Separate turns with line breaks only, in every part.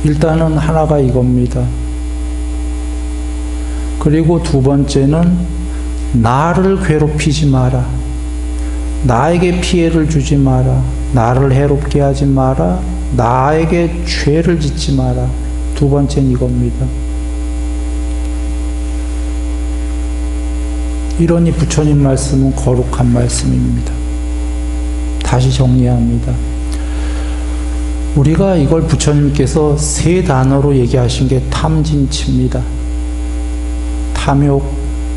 일단은 하나가 이겁니다. 그리고 두 번째는 나를 괴롭히지 마라. 나에게 피해를 주지 마라. 나를 해롭게 하지 마라. 나에게 죄를 짓지 마라. 두 번째는 이겁니다. 이러니 부처님 말씀은 거룩한 말씀입니다. 다시 정리합니다. 우리가 이걸 부처님께서 세 단어로 얘기하신 게 탐진치입니다. 탐욕,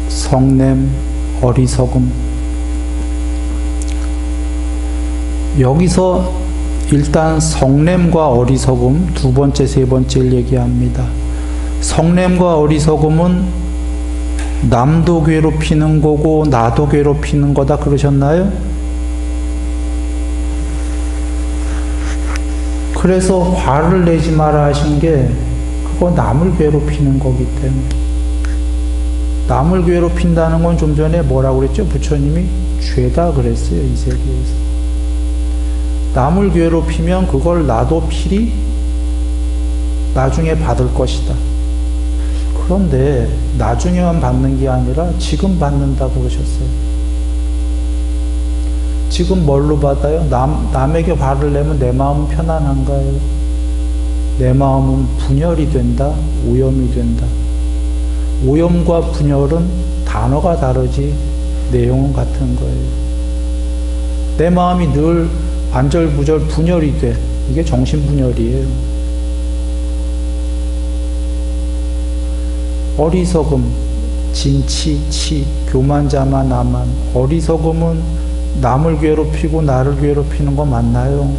성냄, 어리석음. 여기서 일단 성냄과 어리석음 두 번째, 세 번째를 얘기합니다. 성냄과 어리석음은 남도 괴롭히는 거고 나도 괴롭히는 거다 그러셨나요? 그래서 화를 내지 마라 하신 게 그거 남을 괴롭히는 거기 때문에. 남을 괴롭힌다는 건 좀 전에 뭐라고 그랬죠? 부처님이 죄다 그랬어요, 이 세계에서. 남을 괴롭히면 그걸 나도 필히 나중에 받을 것이다. 그런데 나중에만 받는 게 아니라 지금 받는다고 그러셨어요. 지금 뭘로 받아요? 남에게 화를 내면 내 마음은 편안한가요? 내 마음은 분열이 된다, 오염이 된다. 오염과 분열은 단어가 다르지 내용은 같은 거예요. 내 마음이 늘 안절부절 분열이 돼. 이게 정신분열이에요. 어리석음, 진치, 치, 교만자마 나만. 어리석음은 남을 괴롭히고 나를 괴롭히는 거 맞나요?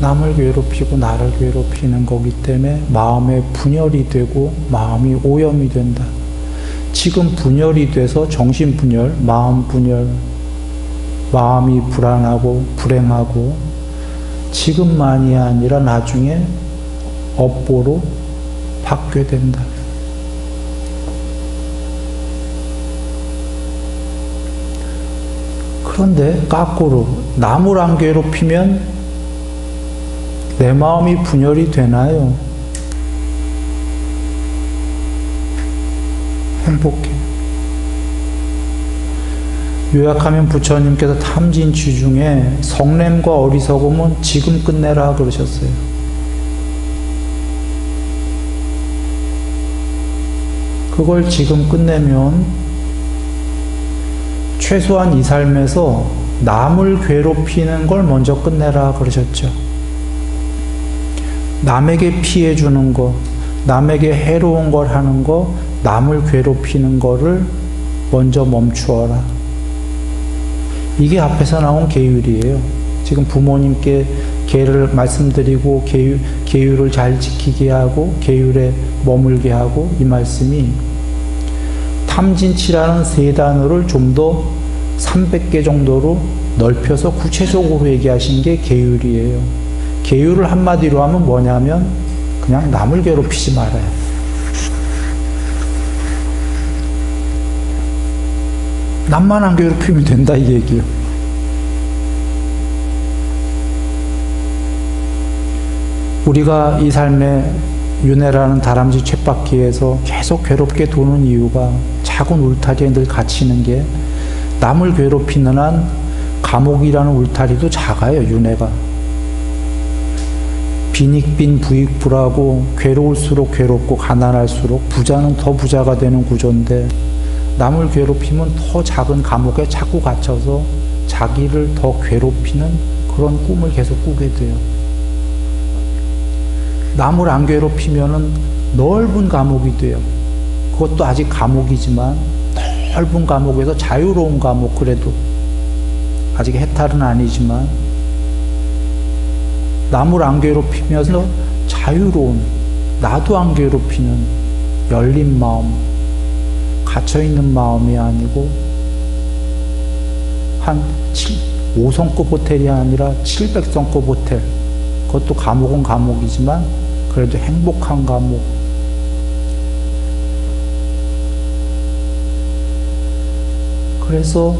남을 괴롭히고 나를 괴롭히는 거기 때문에 마음에 분열이 되고 마음이 오염이 된다. 지금 분열이 돼서 정신분열, 마음분열, 마음이 불안하고 불행하고 지금만이 아니라 나중에 업보로 받게 된다. 그런데 거꾸로 남을 안 괴롭히면 내 마음이 분열이 되나요? 행복해. 요약하면 부처님께서 탐진치 중에 성냄과 어리석음은 지금 끝내라 그러셨어요. 그걸 지금 끝내면 최소한 이 삶에서 남을 괴롭히는 걸 먼저 끝내라 그러셨죠. 남에게 피해 주는 거, 남에게 해로운 걸 하는 거, 남을 괴롭히는 거를 먼저 멈추어라. 이게 앞에서 나온 계율이에요. 지금 부모님께 계를 말씀드리고 계율을 잘 지키게 하고 계율에 머물게 하고 이 말씀이 탐진치라는 세 단어를 좀 더 300개 정도로 넓혀서 구체적으로 얘기하신 게 계율이에요. 계율을 한마디로 하면 뭐냐면 그냥 남을 괴롭히지 말아요. 남만 안 괴롭히면 된다 이 얘기예요. 우리가 이 삶의 윤회라는 다람쥐 쳇바퀴에서 계속 괴롭게 도는 이유가 작은 울타리에 늘 갇히는 게 남을 괴롭히는 한 감옥이라는 울타리도 작아요. 윤회가 빈익빈 부익부라고 괴로울수록 괴롭고 가난할수록 부자는 더 부자가 되는 구조인데 남을 괴롭히면 더 작은 감옥에 자꾸 갇혀서 자기를 더 괴롭히는 그런 꿈을 계속 꾸게 돼요. 남을 안 괴롭히면은 넓은 감옥이 돼요. 그것도 아직 감옥이지만 넓은 감옥에서 자유로운 감옥, 그래도 아직 해탈은 아니지만 남을 안 괴롭히면서 자유로운, 나도 안 괴롭히는 열린 마음, 갇혀있는 마음이 아니고 한 5성급 호텔이 아니라 700성급 호텔, 그것도 감옥은 감옥이지만 그래도 행복한 감옥. 그래서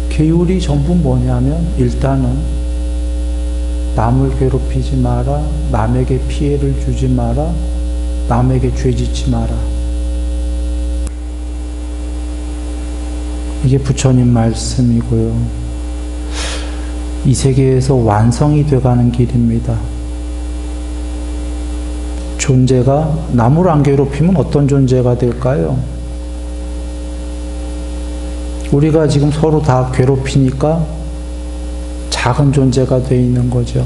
계율이 전부 뭐냐면 일단은 남을 괴롭히지 마라, 남에게 피해를 주지 마라, 남에게 죄짓지 마라. 이게 부처님 말씀이고요. 이 세계에서 완성이 돼가는 길입니다. 존재가 남을 안 괴롭히면 어떤 존재가 될까요? 우리가 지금 서로 다 괴롭히니까 작은 존재가 돼 있는 거죠.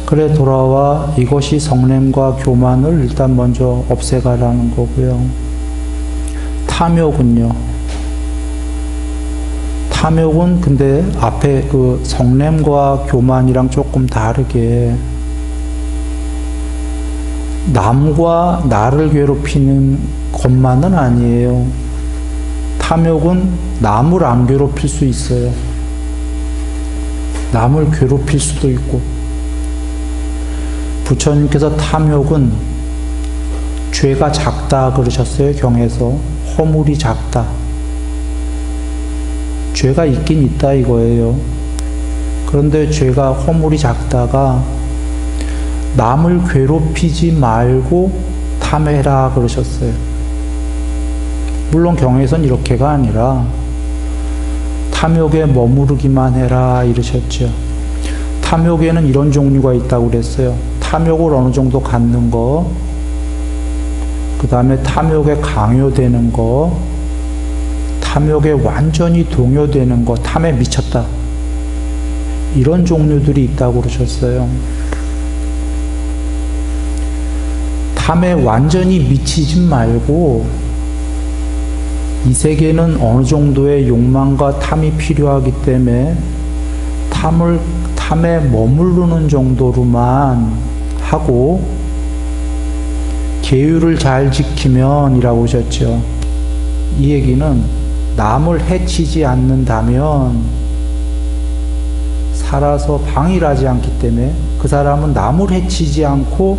그래 돌아와 이것이 성냄과 교만을 일단 먼저 없애가라는 거고요. 탐욕은요. 탐욕은 근데 앞에 그 성냄과 교만이랑 조금 다르게 남과 나를 괴롭히는 것만은 아니에요. 탐욕은 남을 안 괴롭힐 수 있어요. 남을 괴롭힐 수도 있고. 부처님께서 탐욕은 죄가 작다 그러셨어요. 경에서 허물이 작다. 죄가 있긴 있다 이거예요. 그런데 죄가 허물이 작다가 남을 괴롭히지 말고 탐해라 그러셨어요. 물론 경에선 이렇게가 아니라 탐욕에 머무르기만 해라 이러셨죠. 탐욕에는 이런 종류가 있다고 그랬어요. 탐욕을 어느 정도 갖는 거, 그 다음에 탐욕에 강요되는 거, 탐욕에 완전히 동요되는 거, 탐에 미쳤다. 이런 종류들이 있다고 그러셨어요. 탐에 완전히 미치지 말고 이 세계는 어느 정도의 욕망과 탐이 필요하기 때문에 탐에 머무르는 정도로만 하고 계율을 잘 지키면 이라고 하셨죠. 이 얘기는 남을 해치지 않는다면 살아서 방일하지 않기 때문에 그 사람은 남을 해치지 않고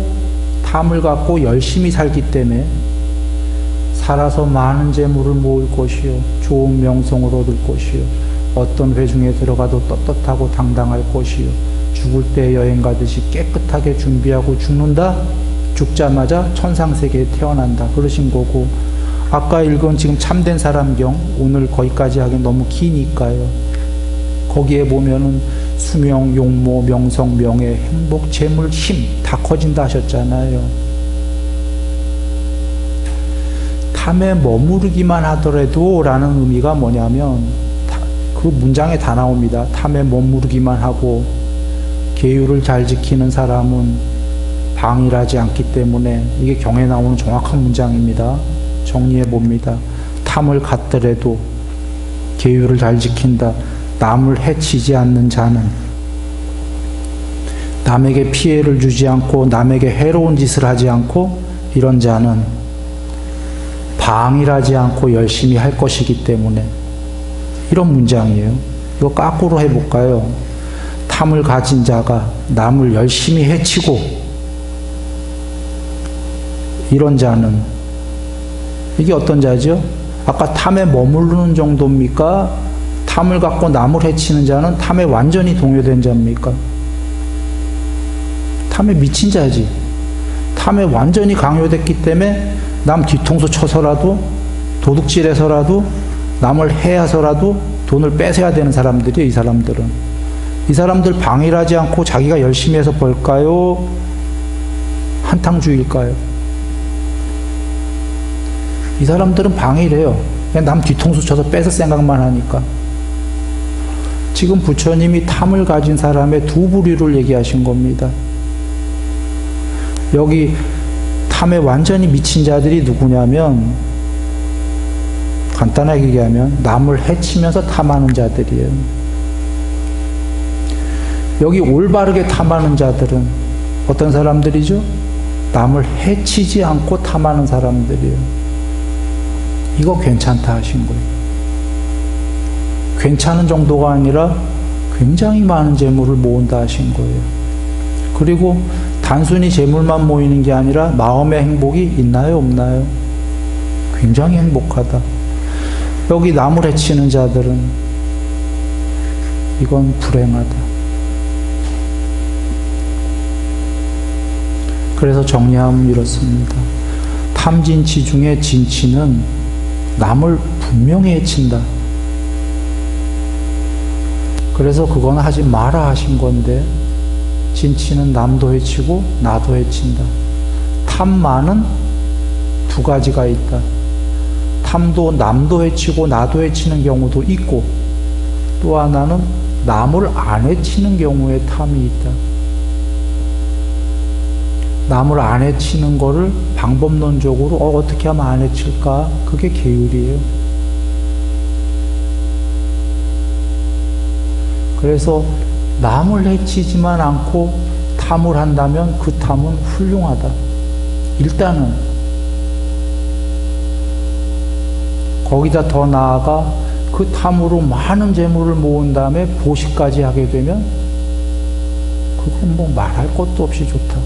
탐을 갖고 열심히 살기 때문에 살아서 많은 재물을 모을 것이요, 좋은 명성을 얻을 것이요, 어떤 회중에 들어가도 떳떳하고 당당할 것이요, 죽을 때 여행 가듯이 깨끗하게 준비하고 죽는다? 죽자마자 천상세계에 태어난다. 그러신 거고, 아까 읽은 지금 참된 사람경, 오늘 거기까지 하긴 너무 기니까요. 거기에 보면은 수명, 용모, 명성, 명예, 행복, 재물, 힘 다 커진다 하셨잖아요. 탐에 머무르기만 하더라도 라는 의미가 뭐냐면 그 문장에 다 나옵니다. 탐에 머무르기만 하고 계율을 잘 지키는 사람은 방일하지 않기 때문에 이게 경에 나오는 정확한 문장입니다. 정리해 봅니다. 탐을 갖더라도 계율을 잘 지킨다. 남을 해치지 않는 자는, 남에게 피해를 주지 않고 남에게 해로운 짓을 하지 않고 이런 자는 방일하지 않고 열심히 할 것이기 때문에, 이런 문장이에요. 이거 거꾸로 해볼까요? 탐을 가진 자가 남을 열심히 해치고 이런 자는, 이게 어떤 자죠? 아까 탐에 머무르는 정도입니까? 탐을 갖고 남을 해치는 자는 탐에 완전히 동요된 자입니까? 탐에 미친 자지. 탐에 완전히 강요됐기 때문에 남 뒤통수 쳐서라도, 도둑질해서라도, 남을 해야서라도 돈을 뺏어야 되는 사람들이에요. 이 사람들은. 이 사람들 방일하지 않고 자기가 열심히 해서 벌까요? 한탕주의일까요? 이 사람들은 방일해요. 그냥 남 뒤통수 쳐서 뺏을 생각만 하니까. 지금 부처님이 탐을 가진 사람의 두 부류를 얘기하신 겁니다. 여기 탐에 완전히 미친 자들이 누구냐면, 간단하게 얘기하면 남을 해치면서 탐하는 자들이에요. 여기 올바르게 탐하는 자들은 어떤 사람들이죠? 남을 해치지 않고 탐하는 사람들이에요. 이거 괜찮다 하신 거예요. 괜찮은 정도가 아니라 굉장히 많은 재물을 모은다 하신 거예요. 그리고 단순히 재물만 모이는 게 아니라 마음의 행복이 있나요, 없나요? 굉장히 행복하다. 여기 남을 해치는 자들은 이건 불행하다. 그래서 정리하면 이렇습니다. 탐진치 중에 진치는 남을 분명히 해친다. 그래서 그건 하지 마라 하신 건데, 진치는 남도 해치고 나도 해친다. 탐만은 두 가지가 있다. 탐도 남도 해치고 나도 해치는 경우도 있고, 또 하나는 남을 안 해치는 경우에 탐이 있다. 남을 안 해치는 거를 방법론적으로 어떻게 하면 안 해칠까? 그게 계율이에요. 그래서 남을 해치지만 않고 탐을 한다면 그 탐은 훌륭하다. 일단은 거기다 더 나아가 그 탐으로 많은 재물을 모은 다음에 보시까지 하게 되면 그건 뭐 말할 것도 없이 좋다.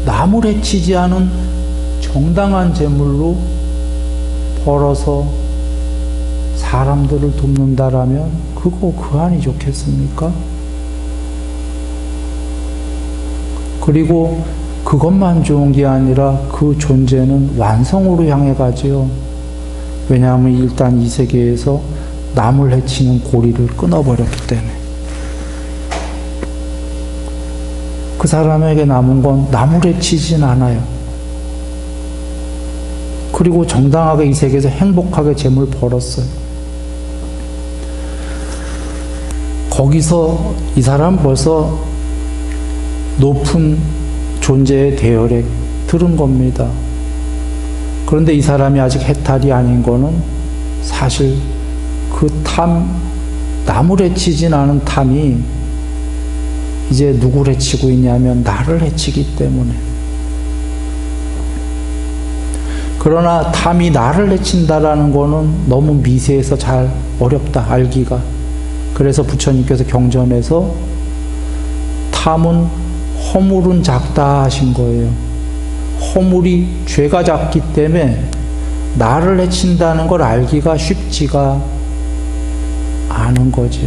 남을 해치지 않은 정당한 재물로 벌어서 사람들을 돕는다라면 그거 그한이 좋겠습니까? 그리고 그것만 좋은 게 아니라 그 존재는 완성으로 향해 가지요. 왜냐하면 일단 이 세계에서 남을 해치는 고리를 끊어버렸기 때문에. 그 사람에게 남은 건 남을 해치진 않아요. 그리고 정당하게 이 세계에서 행복하게 재물 벌었어요. 거기서 이 사람 벌써 높은 존재의 대열에 들은 겁니다. 그런데 이 사람이 아직 해탈이 아닌 거는 사실 그 남을 해치진 않은 탐이 이제 누구를 해치고 있냐면 나를 해치기 때문에. 그러나 탐이 나를 해친다라는 거는 너무 미세해서 잘 어렵다 알기가. 그래서 부처님께서 경전에서 탐은 허물은 작다 하신 거예요. 허물이 죄가 작기 때문에 나를 해친다는 걸 알기가 쉽지가 않은 거죠.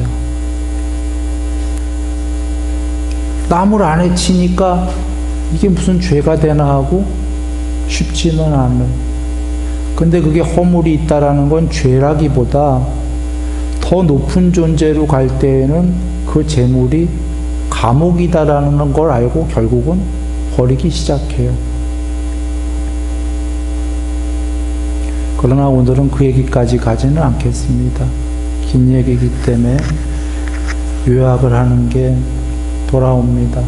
남을 안 해치니까 이게 무슨 죄가 되나 하고 쉽지는 않아요. 근데 그게 허물이 있다라는 건 죄라기보다 더 높은 존재로 갈 때에는 그 재물이 감옥이다라는 걸 알고 결국은 버리기 시작해요. 그러나 오늘은 그 얘기까지 가지는 않겠습니다. 긴 얘기이기 때문에 요약을 하는 게 돌아옵니다.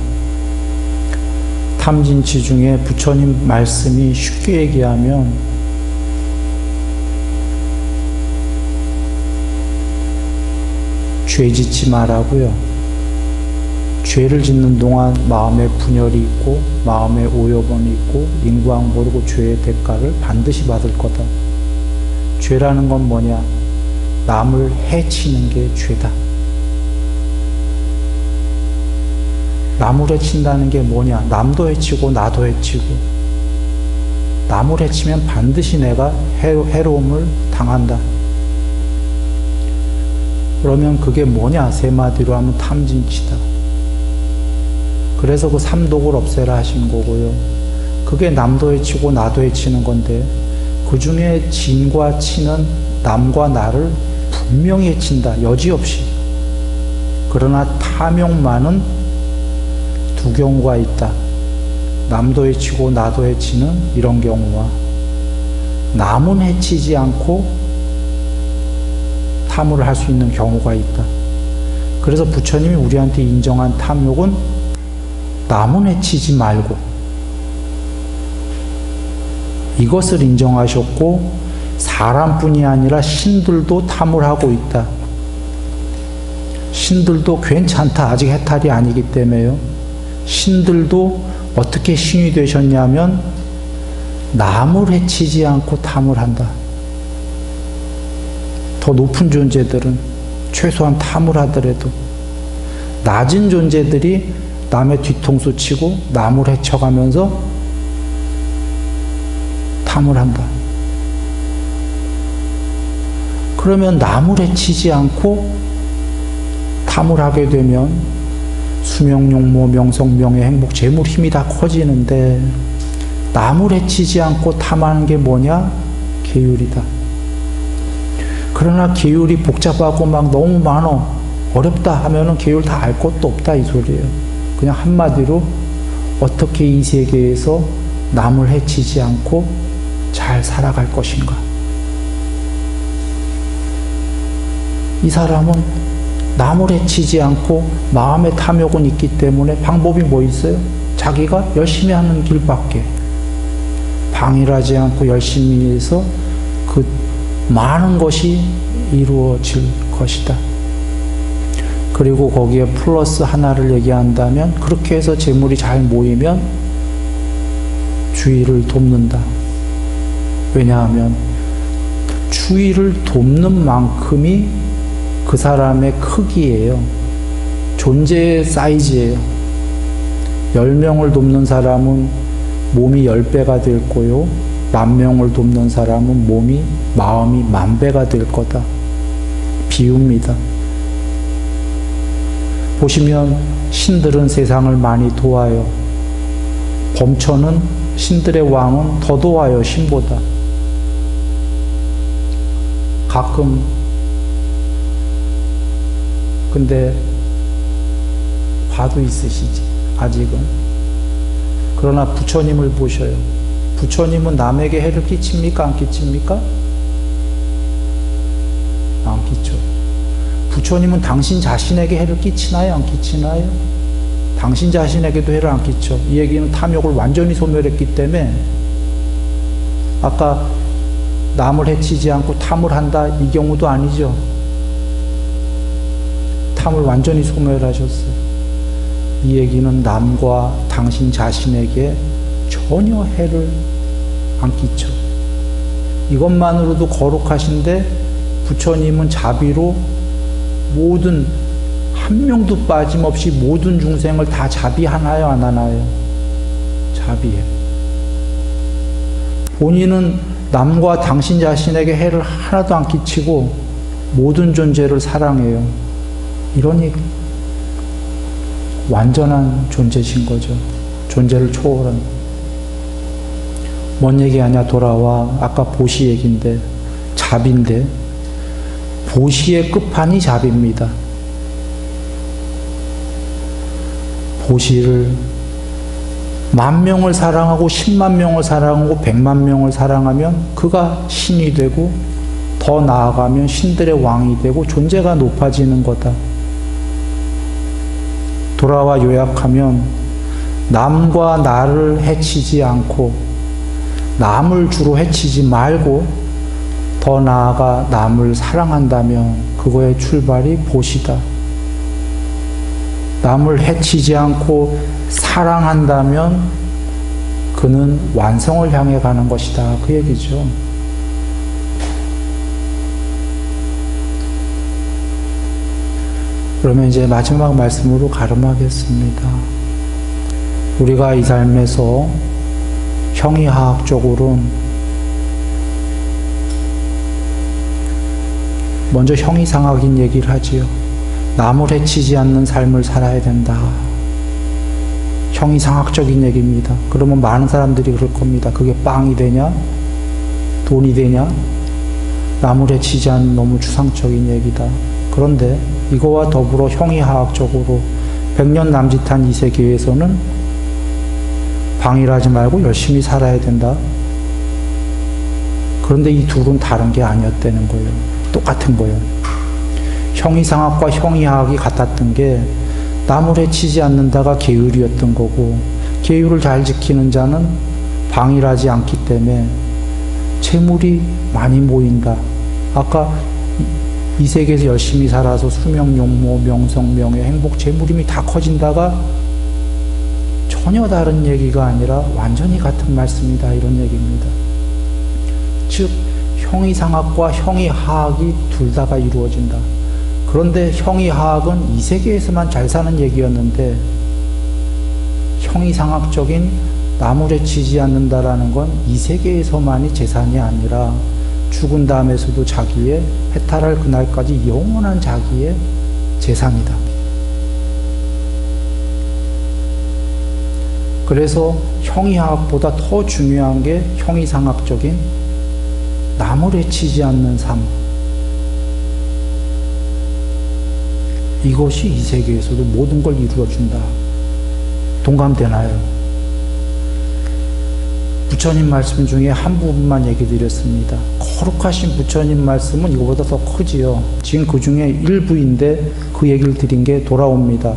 탐진치 중에 부처님 말씀이 쉽게 얘기하면 죄 짓지 말라고요. 죄를 짓는 동안 마음에 분열이 있고 마음에 오여번이 있고 인과응 모르고 죄의 대가를 반드시 받을 거다. 죄라는 건 뭐냐? 남을 해치는 게 죄다. 남을 해친다는 게 뭐냐? 남도 해치고 나도 해치고. 남을 해치면 반드시 내가 해로움을 당한다. 그러면 그게 뭐냐? 세 마디로 하면 탐진치다. 그래서 그 삼독을 없애라 하신 거고요. 그게 남도 해치고 나도 해치는 건데 그 중에 진과 치는 남과 나를 분명히 해친다. 여지없이. 그러나 탐욕만은 두 경우가 있다. 남도 해치고 나도 해치는 이런 경우와 남은 해치지 않고 탐을 할 수 있는 경우가 있다. 그래서 부처님이 우리한테 인정한 탐욕은 남은 해치지 말고 이것을 인정하셨고 사람뿐이 아니라 신들도 탐을 하고 있다. 신들도 괜찮다. 아직 해탈이 아니기 때문에요. 신들도 어떻게 신이 되셨냐면 남을 해치지 않고 탐을 한다. 더 높은 존재들은 최소한 탐을 하더라도 낮은 존재들이 남의 뒤통수 치고 남을 해쳐가면서 탐을 한다. 그러면 남을 해치지 않고 탐을 하게 되면 수명, 용모, 명성, 명예, 행복, 재물, 힘이 다 커지는데 남을 해치지 않고 탐하는 게 뭐냐? 계율이다. 그러나 계율이 복잡하고 막 너무 많어 어렵다 하면은 계율 다 알 것도 없다 이 소리예요. 그냥 한마디로 어떻게 이 세계에서 남을 해치지 않고 잘 살아갈 것인가. 이 사람은 남을 해치지 않고 마음의 탐욕은 있기 때문에 방법이 뭐 있어요? 자기가 열심히 하는 길밖에. 방일하지 않고 열심히 해서 그 많은 것이 이루어질 것이다. 그리고 거기에 플러스 하나를 얘기한다면 그렇게 해서 재물이 잘 모이면 주위를 돕는다. 왜냐하면 주위를 돕는 만큼이 그 사람의 크기예요. 존재의 사이즈예요. 10명을 돕는 사람은 몸이 10배가 될 거요. 10,000명을 돕는 사람은 마음이 10,000배가 될 거다. 비유입니다. 보시면 신들은 세상을 많이 도와요. 범천은 신들의 왕은 더 도와요, 신보다. 가끔 근데 화도 있으시지, 아직은. 그러나 부처님을 보셔요. 부처님은 남에게 해를 끼칩니까? 안 끼칩니까? 안 끼쳐. 부처님은 당신 자신에게 해를 끼치나요? 안 끼치나요? 당신 자신에게도 해를 안 끼쳐. 이 얘기는 탐욕을 완전히 소멸했기 때문에 아까 남을 해치지 않고 탐을 한다 이 경우도 아니죠. 탐을 완전히 소멸하셨어요. 이 얘기는 남과 당신 자신에게 전혀 해를 안 끼쳐. 이것만으로도 거룩하신데 부처님은 자비로 모든 한 명도 빠짐없이 모든 중생을 다 자비하나요? 안 하나요? 자비해. 본인은 남과 당신 자신에게 해를 하나도 안 끼치고 모든 존재를 사랑해요. 이러니 완전한 존재신 거죠. 존재를 초월한. 뭔 얘기하냐 돌아와. 아까 보시 얘기인데 자비인데 보시의 끝판이 자비입니다. 보시를 10,000명을 사랑하고 100,000명을 사랑하고 100,000명을 사랑하면 그가 신이 되고 더 나아가면 신들의 왕이 되고 존재가 높아지는 거다. 돌아와 요약하면 남과 나를 해치지 않고 남을 주로 해치지 말고 더 나아가 남을 사랑한다면 그거의 출발이 보시다. 남을 해치지 않고 사랑한다면 그는 완성을 향해 가는 것이다. 그 얘기죠. 그러면 이제 마지막 말씀으로 가름하겠습니다. 우리가 이 삶에서 형이하학적으로는 먼저 형이상학인 얘기를 하지요. 남을 해치지 않는 삶을 살아야 된다. 형이상학적인 얘기입니다. 그러면 많은 사람들이 그럴 겁니다. 그게 빵이 되냐? 돈이 되냐? 남을 해치지 않는 너무 추상적인 얘기다. 그런데 이거와 더불어 형이하학적으로 100년 남짓한 이 세계에서는 방일하지 말고 열심히 살아야 된다. 그런데 이 둘은 다른 게 아니었다는 거예요. 똑같은 거예요. 형이상학과 형이하학이 같았던 게 남을 해치지 않는다가 계율이었던 거고, 계율을 잘 지키는 자는 방일하지 않기 때문에 재물이 많이 모인다. 아까 이 세계에서 열심히 살아서 수명, 용모, 명성, 명예, 행복, 재물임이 다 커진다가 전혀 다른 얘기가 아니라 완전히 같은 말씀이다. 이런 얘기입니다. 즉 형이상학과 형이하학이 둘 다가 이루어진다. 그런데 형이하학은 이 세계에서만 잘 사는 얘기였는데 형이상학적인 남을 해치지 않는다라는 건 이 세계에서만이 재산이 아니라 죽은 다음에서도 자기의 해탈할 그날까지 영원한 자기의 재산이다. 그래서 형이상학보다 더 중요한 게 형이상학적인 남을 해치지 않는 삶. 이것이 이 세계에서도 모든 걸 이루어준다. 동감되나요? 부처님 말씀 중에 한 부분만 얘기 드렸습니다. 거룩하신 부처님 말씀은 이거보다 더 크지요. 지금 그 중에 일부인데 그 얘기를 드린 게 돌아옵니다.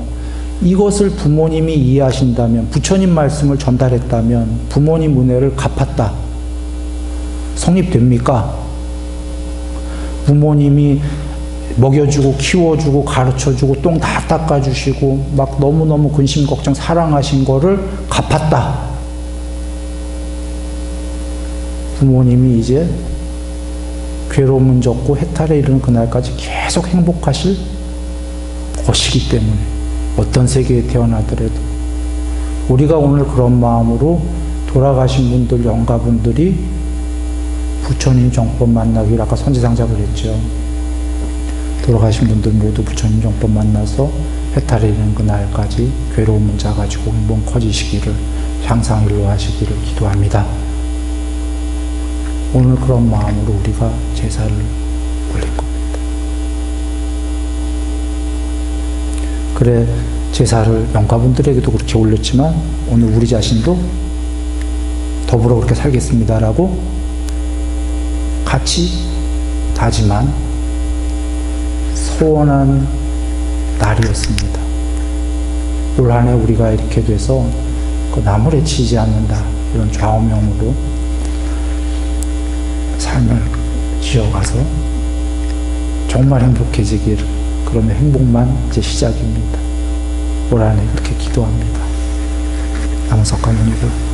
이것을 부모님이 이해하신다면, 부처님 말씀을 전달했다면 부모님 은혜를 갚았다. 성립됩니까? 부모님이 먹여주고 키워주고 가르쳐주고 똥 다 닦아주시고 막 너무너무 근심 걱정 사랑하신 거를 갚았다. 부모님이 이제 괴로움은 적고 해탈에 이르는 그날까지 계속 행복하실 것이기 때문에 어떤 세계에 태어나더라도 우리가 오늘 그런 마음으로 돌아가신 분들, 영가분들이 부처님 정법 만나기를 아까 선지상자 그랬죠. 돌아가신 분들 모두 부처님 정법 만나서 해탈에 이르는 그날까지 괴로움은 작아지고 행복 커지시기를 향상 일로하시기를 기도합니다. 오늘 그런 마음으로 우리가 제사를 올릴 겁니다. 그래, 제사를 영가분들에게도 그렇게 올렸지만 오늘 우리 자신도 더불어 그렇게 살겠습니다라고 같이 다짐한 소원한 날이었습니다. 올 한 해 우리가 이렇게 돼서 그 남을 해치지 않는다 이런 좌우명으로 삶을 지어가서 정말 행복해지기를, 그러면 행복만 이제 시작입니다. 올 한 해 그렇게 기도합니다. 남은 석가모니를